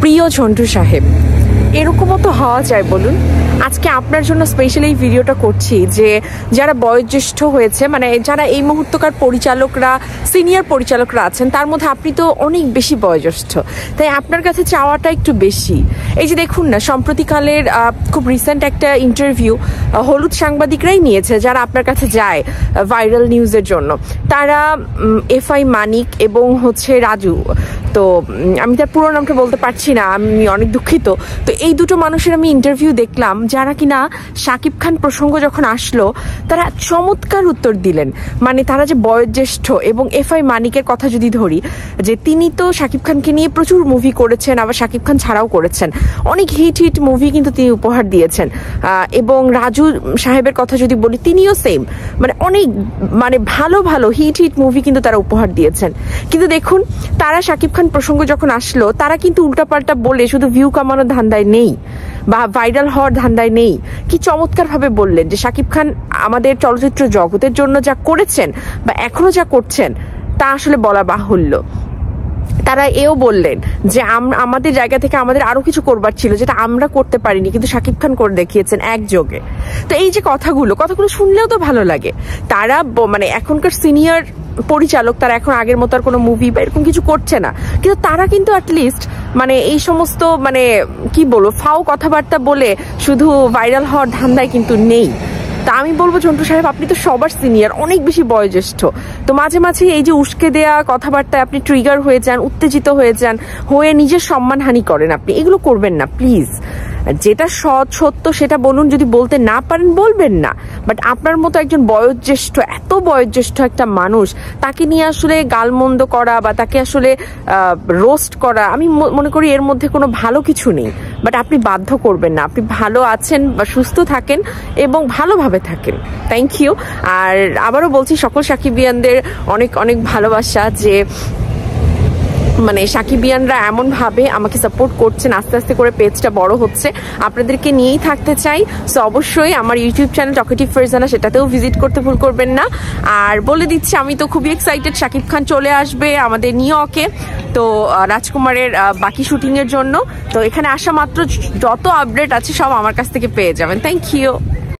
প্রিয় ঝন্টু সাহেব, এরকমও তো হওয়া যায় বলুন। আজকে আপনার জন্য স্পেশালি এই ভিডিওটা করছি যে যারা বয়োজ্যেষ্ঠ হয়েছে, মানে যারা এই মুহূর্তকার পরিচালকরা, সিনিয়র পরিচালকরা আছেন, তার মধ্যে আপনি তো অনেক বেশি বয়োজ্যেষ্ঠ, তাই আপনার কাছে চাওয়াটা একটু বেশি। এই যে দেখুন না, সম্প্রতিকালের খুব রিসেন্ট একটা ইন্টারভিউ হলুদ সাংবাদিকরাই নিয়েছে, যারা আপনার কাছে যায় ভাইরাল নিউজের জন্য। তারা এফআই মানিক এবং রাজু, তো আমি তার পুরো নামটা বলতে পারছি না, আমি অনেক দুঃখিত। তো এই দুটো মানুষের আমি ইন্টারভিউ দেখলাম, যারা কিনা শাকিব খান প্রসঙ্গ যখন আসলো তারা চমৎকার উত্তর দিলেন। মানে তারা যে বয়োজ্যেষ্ঠ, এবং এফআই মানিকের কথা যদি ধরি, যে তিনি তো শাকিব খানকে নিয়ে প্রচুর মুভি করেছেন, আবার শাকিব খান ছাড়াও করেছেন, অনেক হিট মুভি কিন্তু তিনি উপহার দিয়েছেন। এবং রাজু সাহেবের কথা যদি বলি, তিনিও সেম, মানে অনেক ভালো ভালো হিট মুভি কিন্তু তারা উপহার দিয়েছেন। কিন্তু দেখুন, তারা শাকিব খান প্রসঙ্গ যখন আসলো, তারা কিন্তু উল্টাপাল্টা বলে শুধু ভিউ কামানোর ধান্দায় নেই বা ভাইরাল হওয়ার ধান্দায় নেই। কি চমৎকার ভাবে বললেন যে শাকিব খান আমাদের চলচ্চিত্র জগতের জন্য যা করেছেন বা এখনো যা করছেন তা আসলে বলা বাহুল্য। তারা এও বললেন যে আমাদের জায়গা থেকে আমাদের আরো কিছু করবার ছিল, যেটা আমরা করতে পারিনি, কিন্তু শাকিব খান করে দেখিয়েছেন একযোগে। তো এই যে কথাগুলো শুনলেও তো ভালো লাগে। তারা এখনকার সিনিয়র পরিচালক, তারা এখন আগের মতো আর কোনো মুভি বা এরকম কিছু করছে না, কিন্তু তারা কিন্তু অ্যাটলিস্ট এই সমস্ত কি বলবো ফাও কথাবার্তা বলে শুধু ভাইরাল হওয়ার ধান্দায় কিন্তু নেই। তা আমি বলবো, ঝন্টু সাহেব, আপনি তো সবার সিনিয়র, অনেক বেশি বয়োজ্যেষ্ঠ, তো মাঝে মাঝে এই যে উস্কে দেয়া কথাবার্তায় আপনি ট্রিগার হয়ে যান, উত্তেজিত হয়ে যান, হয়ে নিজের সম্মানহানি করেন। আপনি এগুলো করবেন না প্লিজ। যেটা সত্য সেটা বলুন, যদি বলতে না পারেন বলবেন না, বাট আপনার মতো একজন বয়োজ্যেষ্ঠ, এত বয়োজ্যেষ্ঠ একটা মানুষ, তাকে নিয়ে আসলে গালমন্দ করা বা তাকে আসলে রোস্ট করা, আমি মনে করি এর মধ্যে কোনো ভালো কিছু নেই। বাট আপনি বাধ্য করবেন না, আপনি ভালো আছেন বা সুস্থ থাকেন এবং ভালোভাবে থাকেন। Thank you. আর আবারও বলছি, সকল সাকিবিয়ানদের অনেক অনেক ভালোবাসা, যে সাকিবিয়ানরা এমন ভাবে আমাকে সাপোর্ট করছেন, আস্তে আস্তে করে পেজটা বড় হচ্ছে, আপনাদেরকে নিয়েই থাকতে চাই। সো অবশ্যই আমার ইউটিউব চ্যানেল টকেটিভ ফারজানা, সেটাতেও ভিজিট করতে ভুল করবেন না। আর বলে দিচ্ছি, আমি তো খুবই এক্সাইটেড, শাকিব খান চলে আসবে আমাদের নিউ ইয়র্কে, তো রাজকুমারের বাকি শুটিং এর জন্য। তো এখানে আসা মাত্র যত আপডেট আছে সব আমার কাছ থেকে পেয়ে যাবেন। Thank you.